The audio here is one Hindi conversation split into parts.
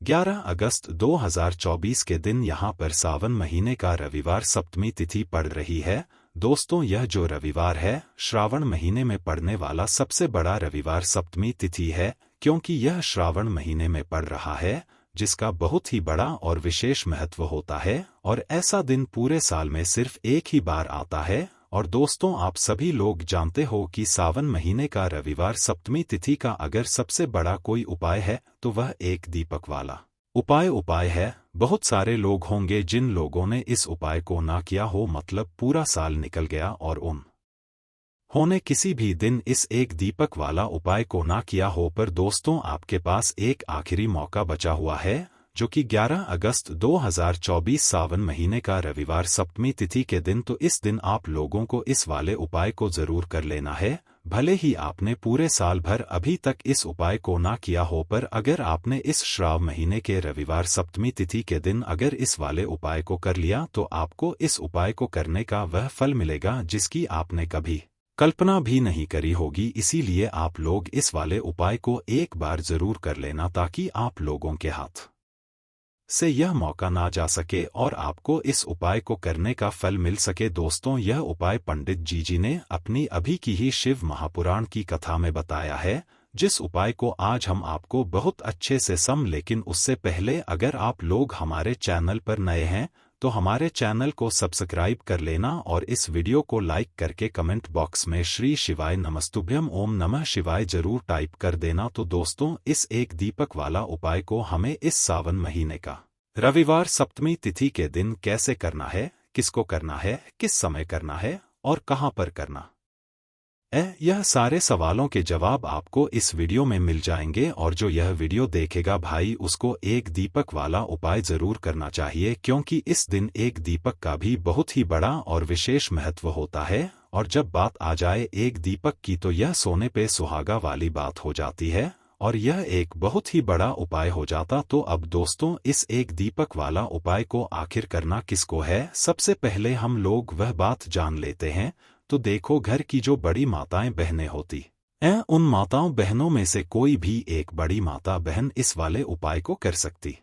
11 अगस्त 2024 के दिन यहाँ पर सावन महीने का रविवार सप्तमी तिथि पड़ रही है। दोस्तों, यह जो रविवार है श्रावण महीने में पड़ने वाला सबसे बड़ा रविवार सप्तमी तिथि है, क्योंकि यह श्रावण महीने में पड़ रहा है, जिसका बहुत ही बड़ा और विशेष महत्व होता है। और ऐसा दिन पूरे साल में सिर्फ एक ही बार आता है। और दोस्तों, आप सभी लोग जानते हो कि सावन महीने का रविवार सप्तमी तिथि का अगर सबसे बड़ा कोई उपाय है तो वह एक दीपक वाला उपाय है। बहुत सारे लोग होंगे जिन लोगों ने इस उपाय को ना किया हो, मतलब पूरा साल निकल गया और उन्होंने किसी भी दिन इस एक दीपक वाला उपाय को ना किया हो। पर दोस्तों, आपके पास एक आखिरी मौका बचा हुआ है, जो कि 11 अगस्त 2024 सावन महीने का रविवार सप्तमी तिथि के दिन। तो इस दिन आप लोगों को इस वाले उपाय को जरूर कर लेना है। भले ही आपने पूरे साल भर अभी तक इस उपाय को ना किया हो, पर अगर आपने इस श्रावण महीने के रविवार सप्तमी तिथि के दिन अगर इस वाले उपाय को कर लिया तो आपको इस उपाय को करने का वह फल मिलेगा जिसकी आपने कभी कल्पना भी नहीं करी होगी। इसीलिए आप लोग इस वाले उपाय को एक बार जरूर कर लेना, ताकि आप लोगों के हाथ से यह मौका ना जा सके और आपको इस उपाय को करने का फल मिल सके। दोस्तों, यह उपाय पंडित जी ने अपनी अभी की ही शिव महापुराण की कथा में बताया है, जिस उपाय को आज हम आपको बहुत अच्छे से लेकिन उससे पहले अगर आप लोग हमारे चैनल पर नए हैं तो हमारे चैनल को सब्सक्राइब कर लेना और इस वीडियो को लाइक करके कमेंट बॉक्स में श्री शिवाय नमस्तुभ्यम ओम नमः शिवाय जरूर टाइप कर देना। तो दोस्तों, इस एक दीपक वाला उपाय को हमें इस सावन महीने का रविवार सप्तमी तिथि के दिन कैसे करना है, किसको करना है, किस समय करना है और कहां पर करना है, यह सारे सवालों के जवाब आपको इस वीडियो में मिल जाएंगे। और जो यह वीडियो देखेगा भाई, उसको एक दीपक वाला उपाय जरूर करना चाहिए, क्योंकि इस दिन एक दीपक का भी बहुत ही बड़ा और विशेष महत्व होता है। और जब बात आ जाए एक दीपक की तो यह सोने पे सुहागा वाली बात हो जाती है और यह एक बहुत ही बड़ा उपाय हो जाता। तो अब दोस्तों, इस एक दीपक वाला उपाय को आखिर करना किसको है, सबसे पहले हम लोग वह बात जान लेते हैं। तो देखो, घर की जो बड़ी माताएं बहनें होती हैं, उन माताओं बहनों में से कोई भी एक बड़ी माता बहन इस वाले उपाय को कर सकती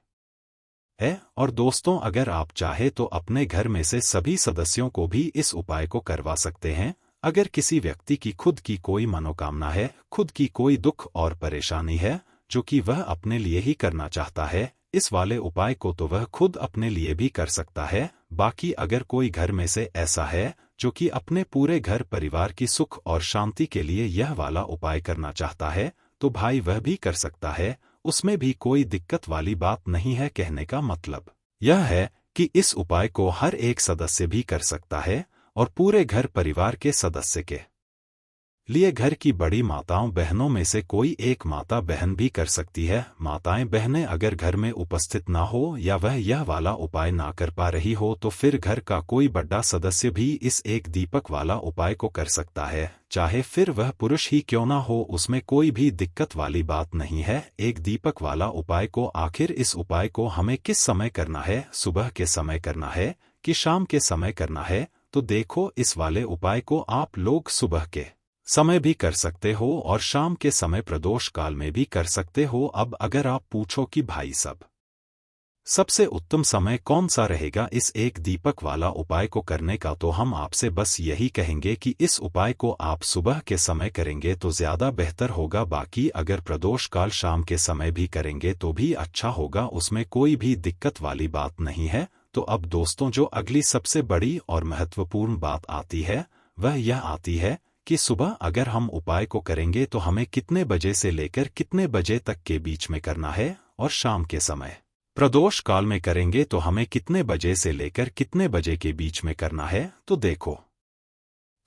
है। और दोस्तों, अगर आप चाहे तो अपने घर में से सभी सदस्यों को भी इस उपाय को करवा सकते हैं। अगर किसी व्यक्ति की खुद की कोई मनोकामना है, खुद की कोई दुख और परेशानी है जो कि वह अपने लिए ही करना चाहता है इस वाले उपाय को, तो वह खुद अपने लिए भी कर सकता है। बाकी अगर कोई घर में से ऐसा है जो कि अपने पूरे घर परिवार की सुख और शांति के लिए यह वाला उपाय करना चाहता है, तो भाई वह भी कर सकता है। उसमें भी कोई दिक्कत वाली बात नहीं है। कहने का मतलब यह है कि इस उपाय को हर एक सदस्य भी कर सकता है और पूरे घर परिवार के सदस्य के लिए घर की बड़ी माताओं बहनों में से कोई एक माता बहन भी कर सकती है। माताएं बहनें अगर घर में उपस्थित ना हो या वह यह वाला उपाय ना कर पा रही हो, तो फिर घर का कोई बड़ा सदस्य भी इस एक दीपक वाला उपाय को कर सकता है, चाहे फिर वह पुरुष ही क्यों ना हो। उसमें कोई भी दिक्कत वाली बात नहीं है। एक दीपक वाला उपाय को आखिर इस उपाय को हमें किस समय करना है, सुबह के समय करना है कि शाम के समय करना है। तो देखो, इस वाले उपाय को आप लोग सुबह के समय भी कर सकते हो और शाम के समय प्रदोष काल में भी कर सकते हो। अब अगर आप पूछो कि भाई सबसे उत्तम समय कौन सा रहेगा इस एक दीपक वाला उपाय को करने का, तो हम आपसे बस यही कहेंगे कि इस उपाय को आप सुबह के समय करेंगे तो ज्यादा बेहतर होगा। बाकी अगर प्रदोष काल शाम के समय भी करेंगे तो भी अच्छा होगा, उसमें कोई भी दिक्कत वाली बात नहीं है। तो अब दोस्तों, जो अगली सबसे बड़ी और महत्वपूर्ण बात आती है वह यह आती है कि सुबह अगर हम उपाय को करेंगे तो हमें कितने बजे से लेकर कितने बजे तक के बीच में करना है, और शाम के समय प्रदोष काल में करेंगे तो हमें कितने बजे से लेकर कितने बजे के बीच में करना है। तो देखो,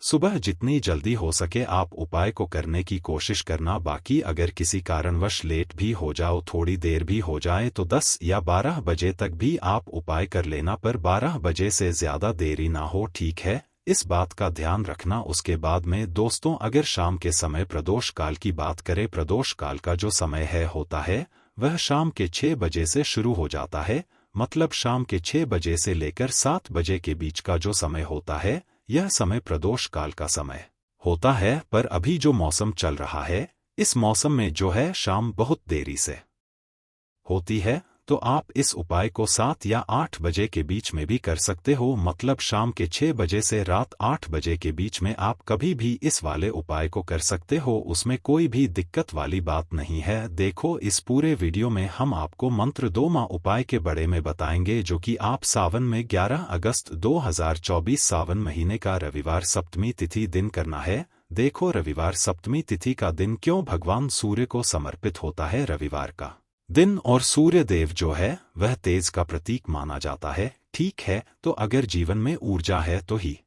सुबह जितनी जल्दी हो सके आप उपाय को करने की कोशिश करना। बाकी अगर किसी कारणवश लेट भी हो जाओ, थोड़ी देर भी हो जाए, तो 10 या 12 बजे तक भी आप उपाय कर लेना, पर 12 बजे से ज्यादा देरी ना हो, ठीक है, इस बात का ध्यान रखना। उसके बाद में दोस्तों, अगर शाम के समय प्रदोष काल की बात करें, प्रदोष काल का जो समय होता है वह शाम के 6 बजे से शुरू हो जाता है। मतलब शाम के 6 बजे से लेकर 7 बजे के बीच का जो समय होता है, यह समय प्रदोष काल का समय होता है। पर अभी जो मौसम चल रहा है, इस मौसम में जो है शाम बहुत देरी से होती है। तो आप इस उपाय को 7 या 8 बजे के बीच में भी कर सकते हो, मतलब शाम के 6 बजे से रात 8 बजे के बीच में आप कभी भी इस वाले उपाय को कर सकते हो, उसमें कोई भी दिक्कत वाली बात नहीं है। देखो, इस पूरे वीडियो में हम आपको मंत्र 2 माह उपाय के बारे में बताएंगे, जो कि आप सावन में 11 अगस्त 2024 सावन महीने का रविवार सप्तमी तिथि दिन करना है। देखो, रविवार सप्तमी तिथि का दिन क्यों भगवान सूर्य को समर्पित होता है। रविवार का दिन और सूर्य देव जो है वह तेज का प्रतीक माना जाता है। ठीक है, तो अगर जीवन में ऊर्जा है तो ही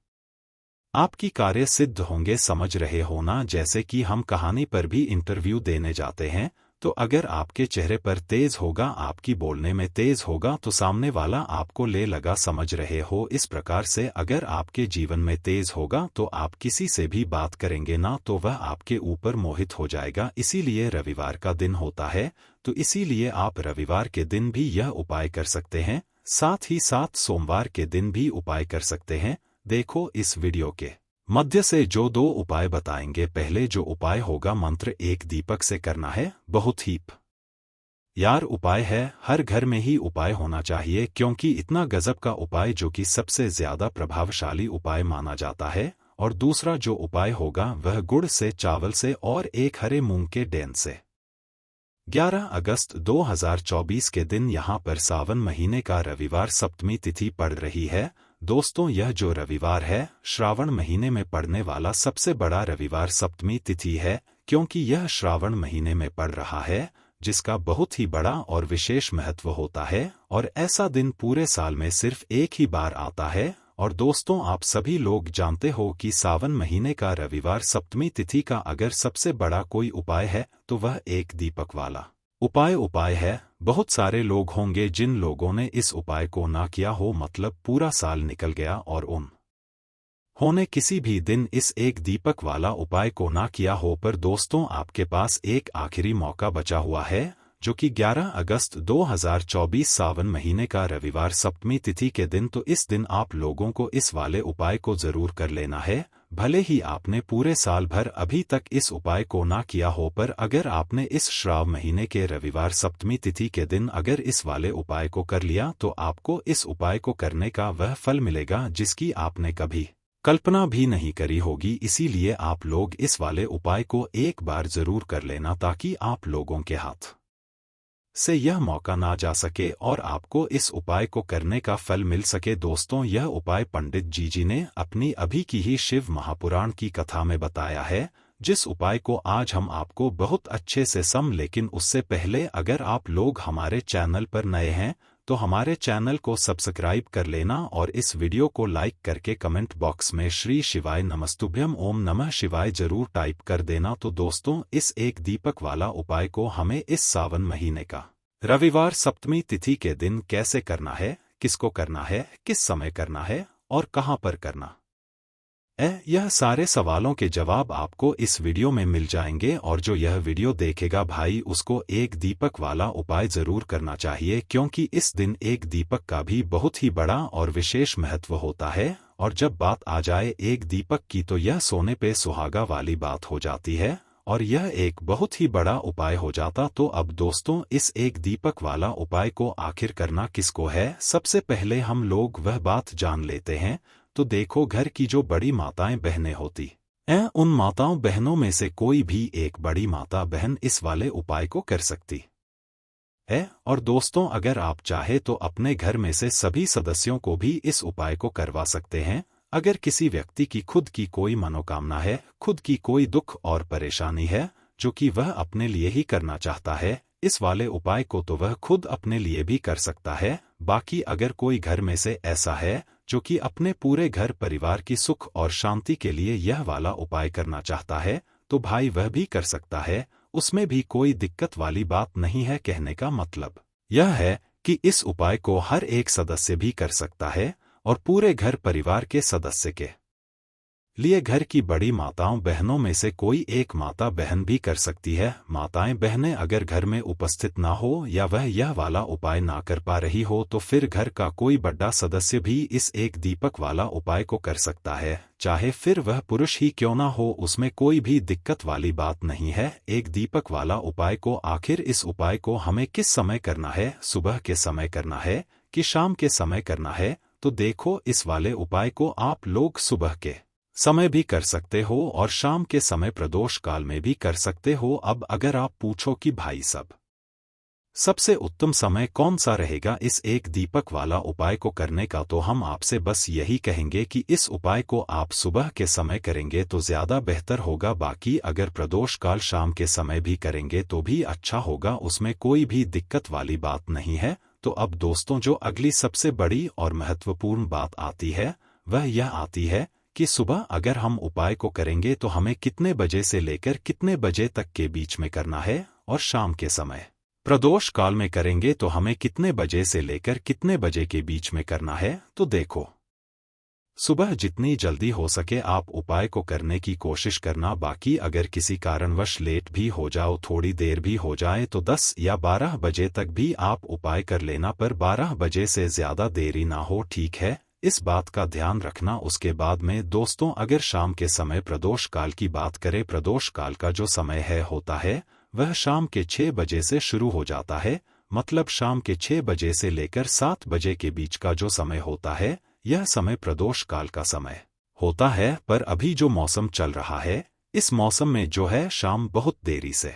आपकी कार्य सिद्ध होंगे, समझ रहे हो ना। जैसे कि हम कहानी पर भी इंटरव्यू देने जाते हैं, तो अगर आपके चेहरे पर तेज होगा, आपकी बोलने में तेज होगा, तो सामने वाला आपको ले लगा, समझ रहे हो। इस प्रकार से अगर आपके जीवन में तेज होगा तो आप किसी से भी बात करेंगे ना तो वह आपके ऊपर मोहित हो जाएगा। इसीलिए रविवार का दिन होता है, तो इसीलिए आप रविवार के दिन भी यह उपाय कर सकते हैं, साथ ही साथ सोमवार के दिन भी उपाय कर सकते हैं। देखो, इस वीडियो के मध्य से जो 2 उपाय बताएंगे, पहले जो उपाय होगा मंत्र 1 दीपक से करना है। बहुत ही यार उपाय है, हर घर में ही उपाय होना चाहिए, क्योंकि इतना गजब का उपाय जो कि सबसे ज्यादा प्रभावशाली उपाय माना जाता है। और दूसरा जो उपाय होगा वह गुड़ से, चावल से और एक हरे मूंग के डेन से। 11 अगस्त 2024 के दिन यहाँ पर सावन महीने का रविवार सप्तमी तिथि पड़ रही है। दोस्तों, यह जो रविवार है श्रावण महीने में पड़ने वाला सबसे बड़ा रविवार सप्तमी तिथि है, क्योंकि यह श्रावण महीने में पड़ रहा है, जिसका बहुत ही बड़ा और विशेष महत्व होता है। और ऐसा दिन पूरे साल में सिर्फ एक ही बार आता है। और दोस्तों, आप सभी लोग जानते हो कि सावन महीने का रविवार सप्तमी तिथि का अगर सबसे बड़ा कोई उपाय है तो वह एक दीपक वाला उपाय है। बहुत सारे लोग होंगे जिन लोगों ने इस उपाय को ना किया हो, मतलब पूरा साल निकल गया और उन्होंने किसी भी दिन इस एक दीपक वाला उपाय को ना किया हो। पर दोस्तों, आपके पास एक आखिरी मौका बचा हुआ है, जो कि 11 अगस्त 2024 सावन महीने का रविवार सप्तमी तिथि के दिन। तो इस दिन आप लोगों को इस वाले उपाय को जरूर कर लेना है, भले ही आपने पूरे साल भर अभी तक इस उपाय को ना किया हो। पर अगर आपने इस श्रावण महीने के रविवार सप्तमी तिथि के दिन अगर इस वाले उपाय को कर लिया, तो आपको इस उपाय को करने का वह फल मिलेगा जिसकी आपने कभी कल्पना भी नहीं करी होगी। इसीलिए आप लोग इस वाले उपाय को एक बार जरूर कर लेना, ताकि आप लोगों के हाथ से यह मौका ना जा सके और आपको इस उपाय को करने का फल मिल सके। दोस्तों, यह उपाय पंडित जी ने अपनी अभी की ही शिव महापुराण की कथा में बताया है, जिस उपाय को आज हम आपको बहुत अच्छे से लेकिन उससे पहले अगर आप लोग हमारे चैनल पर नए हैं तो हमारे चैनल को सब्सक्राइब कर लेना और इस वीडियो को लाइक करके कमेंट बॉक्स में श्री शिवाय नमस्तुभ्यम ओम नमः शिवाय जरूर टाइप कर देना। तो दोस्तों, इस एक दीपक वाला उपाय को हमें इस सावन महीने का रविवार सप्तमी तिथि के दिन कैसे करना है, किसको करना है, किस समय करना है और कहां पर करना यह सारे सवालों के जवाब आपको इस वीडियो में मिल जाएंगे। और जो यह वीडियो देखेगा भाई, उसको एक दीपक वाला उपाय जरूर करना चाहिए, क्योंकि इस दिन एक दीपक का भी बहुत ही बड़ा और विशेष महत्व होता है। और जब बात आ जाए एक दीपक की, तो यह सोने पे सुहागा वाली बात हो जाती है और यह एक बहुत ही बड़ा उपाय हो जाता। तो अब दोस्तों, इस एक दीपक वाला उपाय को आखिर करना किसको है, सबसे पहले हम लोग वह बात जान लेते हैं। तो देखो, घर की जो बड़ी माताएं बहनें होती हैं, उन माताओं बहनों में से कोई भी एक बड़ी माता बहन इस वाले उपाय को कर सकती है। और दोस्तों, अगर आप चाहे तो अपने घर में से सभी सदस्यों को भी इस उपाय को करवा सकते हैं। अगर किसी व्यक्ति की खुद की कोई मनोकामना है, खुद की कोई दुख और परेशानी है जो कि वह अपने लिए ही करना चाहता है, इस वाले उपाय को तो वह खुद अपने लिए भी कर सकता है। बाकी अगर कोई घर में से ऐसा है जो कि अपने पूरे घर परिवार की सुख और शांति के लिए यह वाला उपाय करना चाहता है, तो भाई वह भी कर सकता है, उसमें भी कोई दिक्कत वाली बात नहीं है। कहने का मतलब यह है कि इस उपाय को हर एक सदस्य भी कर सकता है और पूरे घर परिवार के सदस्य के लिए घर की बड़ी माताओं बहनों में से कोई एक माता बहन भी कर सकती है। माताएं बहनें अगर घर में उपस्थित ना हो या वह यह वाला उपाय ना कर पा रही हो तो फिर घर का कोई बड़ा सदस्य भी इस एक दीपक वाला उपाय को कर सकता है, चाहे फिर वह पुरुष ही क्यों ना हो, उसमें कोई भी दिक्कत वाली बात नहीं है। एक दीपक वाला उपाय को आखिर इस उपाय को हमें किस समय करना है, सुबह के समय करना है कि शाम के समय करना है? तो देखो, इस वाले उपाय को आप लोग सुबह के समय भी कर सकते हो और शाम के समय प्रदोष काल में भी कर सकते हो। अब अगर आप पूछो कि भाई सबसे उत्तम समय कौन सा रहेगा इस एक दीपक वाला उपाय को करने का, तो हम आपसे बस यही कहेंगे कि इस उपाय को आप सुबह के समय करेंगे तो ज्यादा बेहतर होगा। बाकी अगर प्रदोष काल शाम के समय भी करेंगे तो भी अच्छा होगा, उसमें कोई भी दिक्कत वाली बात नहीं है। तो अब दोस्तों, जो अगली सबसे बड़ी और महत्वपूर्ण बात आती है वह यह आती है कि सुबह अगर हम उपाय को करेंगे तो हमें कितने बजे से लेकर कितने बजे तक के बीच में करना है, और शाम के समय प्रदोष काल में करेंगे तो हमें कितने बजे से लेकर कितने बजे के बीच में करना है। तो देखो, सुबह जितनी जल्दी हो सके आप उपाय को करने की कोशिश करना। बाकी अगर किसी कारणवश लेट भी हो जाओ, थोड़ी देर भी हो जाए, तो 10 या 12 बजे तक भी आप उपाय कर लेना, पर 12 बजे से ज्यादा देरी ना हो, ठीक है? इस बात का ध्यान रखना। उसके बाद में दोस्तों, अगर शाम के समय प्रदोष काल की बात करें, प्रदोष काल का जो समय होता है वह शाम के 6 बजे से शुरू हो जाता है। मतलब शाम के 6 बजे से लेकर 7 बजे के बीच का जो समय होता है, यह समय प्रदोष काल का समय होता है। पर अभी जो मौसम चल रहा है, इस मौसम में जो है शाम बहुत देरी से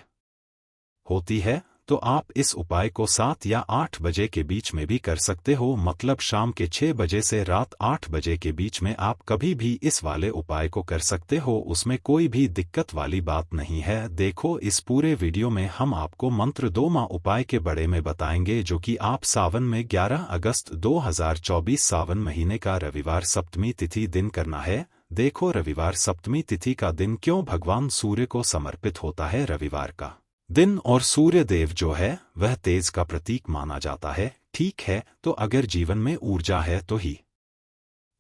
होती है, तो आप इस उपाय को 7 या 8 बजे के बीच में भी कर सकते हो। मतलब शाम के 6 बजे से रात 8 बजे के बीच में आप कभी भी इस वाले उपाय को कर सकते हो, उसमें कोई भी दिक्कत वाली बात नहीं है। देखो, इस पूरे वीडियो में हम आपको मंत्र 2 माह उपाय के बारे में बताएंगे, जो कि आप सावन में 11 अगस्त 2024 सावन महीने का रविवार सप्तमी तिथि दिन करना है। देखो, रविवार सप्तमी तिथि का दिन क्यों भगवान सूर्य को समर्पित होता है रविवार का दिन, और सूर्य देव जो है वह तेज का प्रतीक माना जाता है, ठीक है? तो अगर जीवन में ऊर्जा है तो ही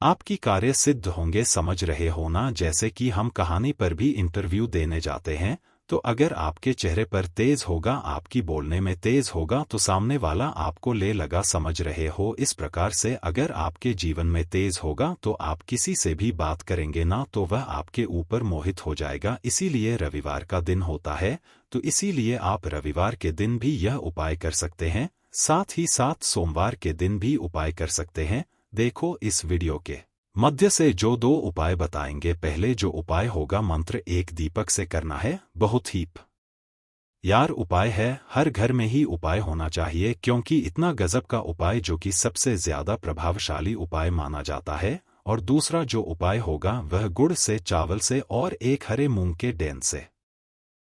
आपकी कार्य सिद्ध होंगे, समझ रहे हो ना? जैसे कि हम कहानी पर भी इंटरव्यू देने जाते हैं, तो अगर आपके चेहरे पर तेज होगा, आपकी बोलने में तेज होगा, तो सामने वाला आपको ले लगा, समझ रहे हो? इस प्रकार से अगर आपके जीवन में तेज होगा तो आप किसी से भी बात करेंगे ना तो वह आपके ऊपर मोहित हो जाएगा। इसीलिए रविवार का दिन होता है, तो इसीलिए आप रविवार के दिन भी यह उपाय कर सकते हैं, साथ ही साथ सोमवार के दिन भी उपाय कर सकते हैं। देखो, इस वीडियो के मध्य से जो 2 उपाय बताएंगे, पहले जो उपाय होगा मंत्र 1 दीपक से करना है, बहुत ही यार उपाय है, हर घर में ही उपाय होना चाहिए, क्योंकि इतना गजब का उपाय जो कि सबसे ज्यादा प्रभावशाली उपाय माना जाता है। और दूसरा जो उपाय होगा वह गुड़ से, चावल से और एक हरे मूंग के डेन से